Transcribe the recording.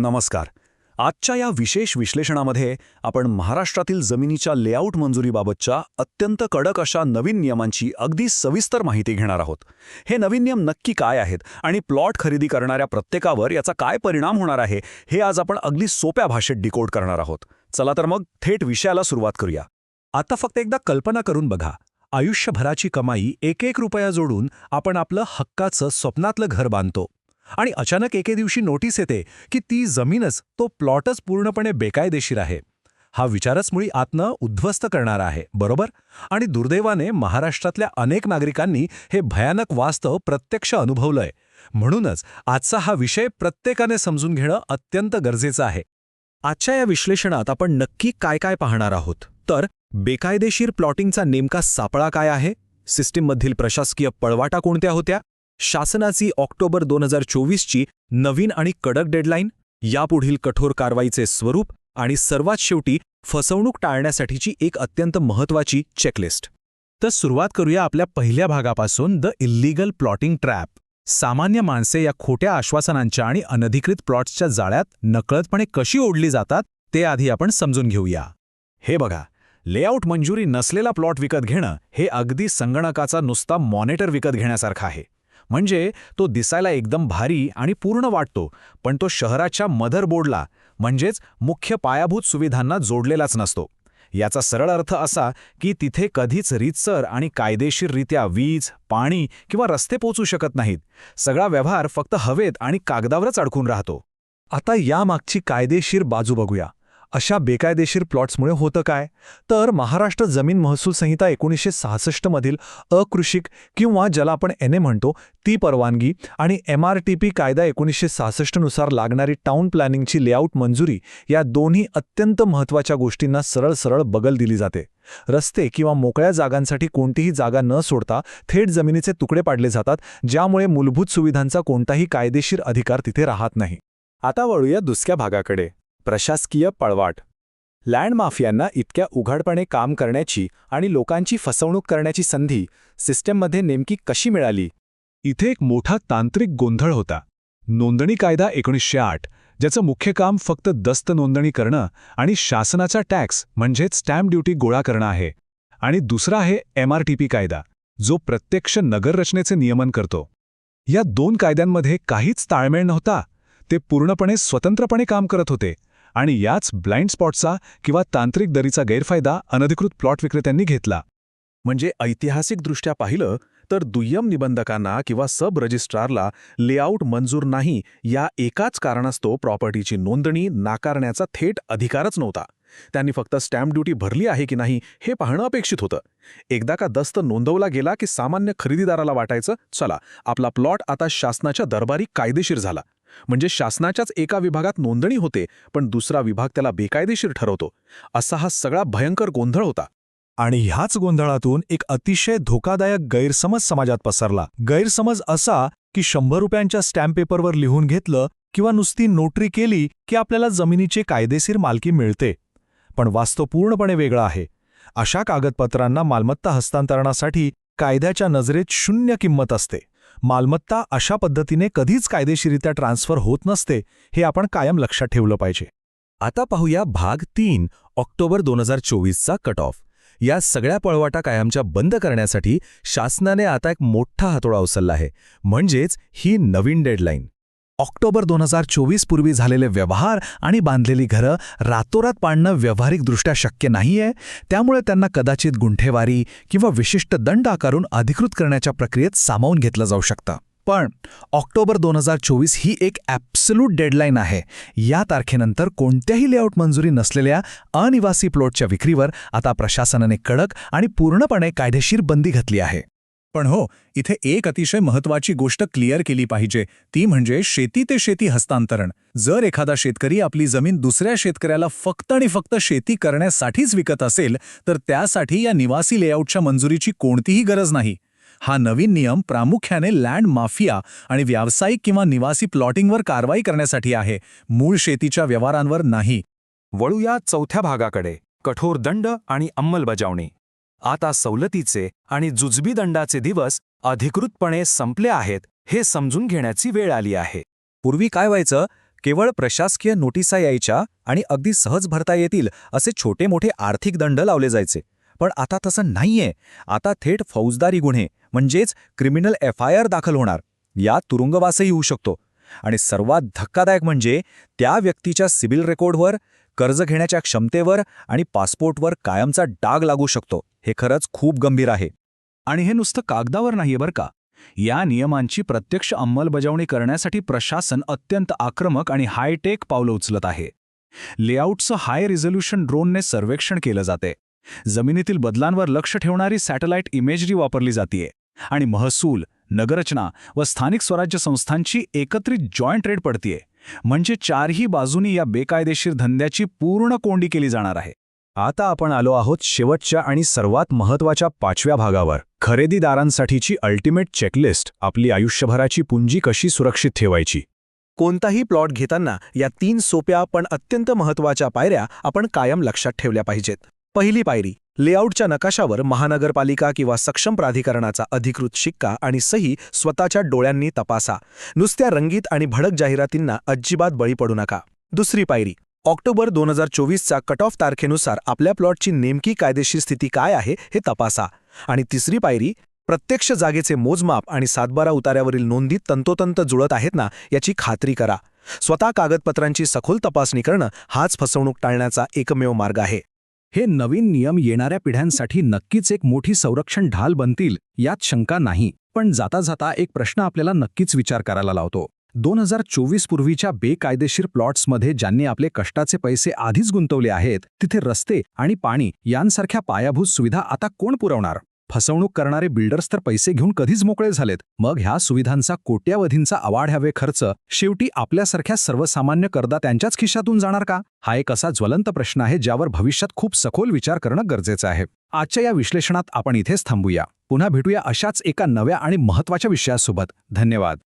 नमस्कार. आजच्या या विशेष विश्लेषणामध्ये आपण महाराष्ट्रातील जमिनीच्या लेआउट मंजुरीबाबतच्या अत्यंत कडक अशा नवीन नियमांची अगदी सविस्तर माहिती घेणार आहोत. हे नवीन नियम नक्की काय आहेत आणि प्लॉट खरेदी करणाऱ्या प्रत्येकावर याचा काय परिणाम होणार आहे हे आज आपण अगदी सोप्या भाषेत डिकोड करणार आहोत. चला तर मग थेट विषयाला सुरुवात करूया. आता फक्त एकदा कल्पना करून बघा, आयुष्यभराची कमाई एक रुपया जोडून आपण आपलं हक्काचं स्वप्नातलं घर बांधतो आणि अचानक एके दिवशी नोटीस येते की ती जमीनच, तो प्लॉटच पूर्णपणे बेकायदेशीर आहे. हा विचारच मुळी आतनं उद्ध्वस्त करणारा आहे, बरोबर? आणि दुर्दैवाने महाराष्ट्रातल्या अनेक नागरिकांनी हे भयानक वास्तव प्रत्यक्ष अनुभवलंय. म्हणूनच आजचा हा विषय प्रत्येकाने समजून घेणं अत्यंत गरजेचं आहे. आजच्या या विश्लेषणात आपण नक्की काय काय पाहणार आहोत तर बेकायदेशीर प्लॉटिंगचा नेमका सापळा काय आहे, सिस्टीममधील प्रशासकीय पळवाटा कोणत्या होत्या, शासनाची ऑक्टोबर 2024ची नवीन आणि कडक डेडलाईन, यापुढील कठोर कारवाईचे स्वरूप आणि सर्वात शेवटी फसवणूक टाळण्यासाठीची एक अत्यंत महत्त्वाची चेकलिस्ट. तर सुरुवात करूया आपल्या पहिल्या भागापासून, द इल्लीगल प्लॉटिंग ट्रॅप. सामान्य माणसे या खोट्या आश्वासनांच्या आणि अनधिकृत प्लॉट्सच्या जाळ्यात नकळतपणे कशी ओढली जातात ते आधी आपण समजून घेऊया. हे बघा, लेआउट मंजुरी नसलेला प्लॉट विकत घेणं हे अगदी संगणकाचा नुसता मॉनिटर विकत घेण्यासारखं आहे. म्हणजे तो दिसायला एकदम भारी आणि पूर्ण वाटतो, पण तो शहराच्या मदरबोर्डला म्हणजेच मुख्य पायाभूत सुविधांना जोडलेलाच नसतो. याचा सरळ अर्थ असा की तिथे कधीच रीतसर आणि कायदेशीररित्या वीज, पाणी किंवा रस्ते पोचू शकत नाहीत. सगळा व्यवहार फक्त हवेत आणि कागदावरच अडकून राहतो. आता यामागची कायदेशीर बाजू बघूया. अशा बेकायदेशीर प्लॉट्समुळे होतं काय तर महाराष्ट्र जमीन महसूल संहिता 1966 मधील अकृषिक किंवा ज्याला आपण NA म्हणतो ती परवानगी आणि MRTP कायदा 1966 नुसार लागणारी टाउन प्लॅनिंगची लेआउट मंजुरी या दोन्ही अत्यंत महत्त्वाच्या गोष्टींना सरळ बगल दिली जाते. रस्ते किंवा मोकळ्या जागांसाठी कोणतीही जागा न सोडता थेट जमिनीचे तुकडे पाडले जातात, ज्यामुळे मूलभूत सुविधांचा कोणताही कायदेशीर अधिकार तिथे राहत नाही. आता वळूया दुसऱ्या भागाकडे, प्रशासकीय पळवाट. लँड माफियांना इतक्या उघडपणे काम करण्याची आणि लोकांची फसवणूक करण्याची संधी सिस्टममध्ये नेमकी कशी मिळाली? इथे एक मोठा तांत्रिक गोंधळ होता. नोंदणी कायदा 1908, ज्याचं मुख्य काम फक्त दस्त नोंदणी करणं आणि शासनाचा टॅक्स म्हणजेच स्टॅम्प ड्युटी गोळा करणं आहे. आणि दुसरा आहे MRTP कायदा, जो प्रत्यक्ष नगररचनेचे नियमन करतो. या दोन कायद्यांमध्ये काहीच ताळमेळ नव्हता. ते पूर्णपणे स्वतंत्रपणे काम करत होते आणि याच ब्लाइंड स्पॉटचा किंवा तांत्रिक दरीचा गैरफायदा अनधिकृत प्लॉट विक्रेत्यांनी घेतला. म्हणजे ऐतिहासिकदृष्ट्या पाहिलं तर दुय्यम निबंधकांना किंवा सब रजिस्ट्रारला लेआउट मंजूर नाही या एकाच कारणास्तव प्रॉपर्टीची नोंदणी नाकारण्याचा थेट अधिकारच नव्हता. त्यांनी फक्त स्टॅम्प ड्युटी भरली आहे की नाही हे पाहणं अपेक्षित होतं. एकदा का दस्त नोंदवला गेला की सामान्य खरेदीदाराला वाटायचं, चला आपला प्लॉट आता शासनाच्या दरबारी कायदेशीर झाला. म्हणजे शासनाच्याच एका विभागात नोंदणी होते पण दुसरा विभाग त्याला बेकायदेशीर ठरवतो. असा हा सगळा भयंकर गोंधळ होता. आणि ह्याच गोंधळातून एक अतिशय धोकादायक गैरसमज समाजात पसरला. गैरसमज असा की 100 रुपयांच्या स्टॅम्प पेपरवर लिहून घेतलं किंवा नुसती नोटरी केली की आपल्याला जमिनीची कायदेशीर मालकी मिळते. पण वास्तव पूर्णपणे वेगळा आहे. अशा कागदपत्रांना मालमत्ता हस्तांतरणासाठी कायद्याच्या नजरेत 0 किंमत असते. मालमत्ता अशा पद्धतीने कधीच कायदेशीरित्या ट्रान्सफर होत नसते, हे आपण कायम लक्षात ठेवलं पाहिजे. आता पाहूया भाग 3, ऑक्टोबर 2024चा कट ऑफ. या सगळ्या पळवाटा कायमच्या बंद करण्यासाठी शासनाने आता एक मोठा हातोडा उचलला आहे, म्हणजेच ही नवीन डेडलाईन. ऑक्टोबर 2024 पूर्वी झालेले व्यवहार आणि बांधलेली घरं रातोरात पाडणं व्यावहारिकदृष्ट्या शक्य नाहीये. त्यामुळे त्यांना कदाचित गुंठेवारी किंवा विशिष्ट दंड आकारून अधिकृत करण्याच्या प्रक्रियेत सामावून घेतलं जाऊ शकतं. पण ऑक्टोबर 2024 ही एक ॲब्सोल्यूट डेडलाईन आहे. या तारखेनंतर कोणत्याही लेआउट मंजुरी नसलेल्या अनिवासी प्लॉटच्या विक्रीवर आता प्रशासनाने कडक आणि पूर्णपणे कायदेशीर बंदी घातली आहे. पण हो, इथे एक अतिशय महत्त्वाची गोष्ट क्लिअर केली पाहिजे, ती म्हणजे शेती ते शेती हस्तांतरण. जर एखादा शेतकरी आपली जमीन दुसऱ्या शेतकऱ्याला फक्त आणि फक्त शेती करण्यासाठीच विकत असेल तर त्यासाठी या निवासी लेआउटच्या मंजुरीची कोणतीही गरज नाही. हा नवीन नियम प्रामुख्याने लँड माफिया आणि व्यावसायिक किंवा निवासी प्लॉटिंगवर कारवाई करण्यासाठी आहे, मूळ शेतीच्या व्यवहारांवर नाही. वळूया चौथ्या भागाकडे, कठोर दंड आणि अंमलबजावणी. आता सवलतीचे आणि जुजबी दंडाचे दिवस अधिकृतपणे संपले आहेत हे समजून घेण्याची वेळ आली आहे. पूर्वी काय व्हायचं केवळ प्रशासकीय नोटिसा यायच्या आणि अगदी सहज भरता येतील असे छोटे मोठे आर्थिक दंड लावले जायचे. पण आता तसं नाहीये. आता थेट फौजदारी गुन्हे म्हणजेच क्रिमिनल FIR दाखल होणार. यात तुरुंगवासही होऊ शकतो. आणि सर्वात धक्कादायक म्हणजे त्या व्यक्तीच्या सिबिल रेकॉर्डवर, कर्ज घेण्याच्या क्षमतेवर आणि पासपोर्टवर कायमचा डाग लागू शकतो. हे खरंच खूप गंभीर आहे. आणि हे नुसतं कागदावर नाहीये बरं का. या नियमांची प्रत्यक्ष अंमलबजावणी करण्यासाठी प्रशासन अत्यंत आक्रमक आणि हायटेक पावलं उचलत आहे. लेआउटचं हाय रिझोल्यूशन ड्रोनने सर्वेक्षण केलं जाते. जमिनीतील बदलांवर लक्ष ठेवणारी सॅटेलाइट इमेजरी वापरली जातीये. आणि महसूल, नगररचना व स्थानिक स्वराज्य संस्थांची एकत्रित जॉईंट रेड पडतीये. म्हणजे चारही बाजूनी या बेकायदेशीर धंद्याची पूर्ण कोंडी केली जाणार आहे. आता आपण आलो आहोत शेवटच्या आणि सर्वात महत्त्वाच्या 5व्या भागावर. खरेदीदारांसाठीची अल्टिमेट चेकलिस्ट. आपली आयुष्यभराची पुंजी कशी सुरक्षित ठेवायची. कोणताही प्लॉट घेताना या 3 सोप्या पण अत्यंत महत्त्वाच्या पायऱ्या आपण कायम लक्षात ठेवल्या पाहिजेत. पहिली पायरी, लेआउटच्या नकाशावर महानगरपालिका किंवा सक्षम प्राधिकरणाचा अधिकृत शिक्का आणि सही स्वतःच्या डोळ्यांनी तपासा. नुसत्या रंगीत आणि भडक जाहिरातींना अजिबात बळी पडू नका. दुसरी पायरी, ऑक्टोबर 2024चा कट ऑफ तारखेनुसार आपल्या प्लॉटची नेमकी कायदेशीर स्थिती काय आहे हे तपासा. आणि तिसरी पायरी, प्रत्यक्ष जागेचे मोजमाप आणि सातबारा उतार्यावरील नोंदी तंतोतंत जुळत आहेत ना याची खात्री करा. स्वतः कागदपत्रांची सखोल तपासणी करणं हाच फसवणूक टाळण्याचा एकमेव मार्ग आहे. हे नवीन नियम येणाऱ्या पिढ्यांसाठी नक्कीच एक मोठी संरक्षण ढाल बनतील, यात शंका नाही. पण जाता जाता एक प्रश्न आपल्याला नक्कीच विचार करायला लावतो. 2024 पूर्वीच्या बेकायदेशीर प्लॉट्समध्ये ज्यांनी आपले कष्टाचे पैसे आधीच गुंतवले आहेत, तिथे रस्ते आणि पाणी यांसारख्या पायाभूत सुविधा आता कोण पुरवणार? फसवणूक करणारे बिल्डर्स तर पैसे घेऊन कधीच मोकळे झालेत. मग ह्या सुविधांचा कोट्यावधींचा अवाढव्य खर्च शेवटी आपल्यासारख्या सर्वसामान्य करदात्यांच्याच खिशातून जाणार का? हा एक असा ज्वलंत प्रश्न आहे ज्यावर भविष्यात खूप सखोल विचार करणं गरजेचं आहे. आजच्या या विश्लेषणात आपण इथेच थांबूया. पुन्हा भेटूया अशाच एका नव्या आणि महत्त्वाच्या विषयासोबत. धन्यवाद.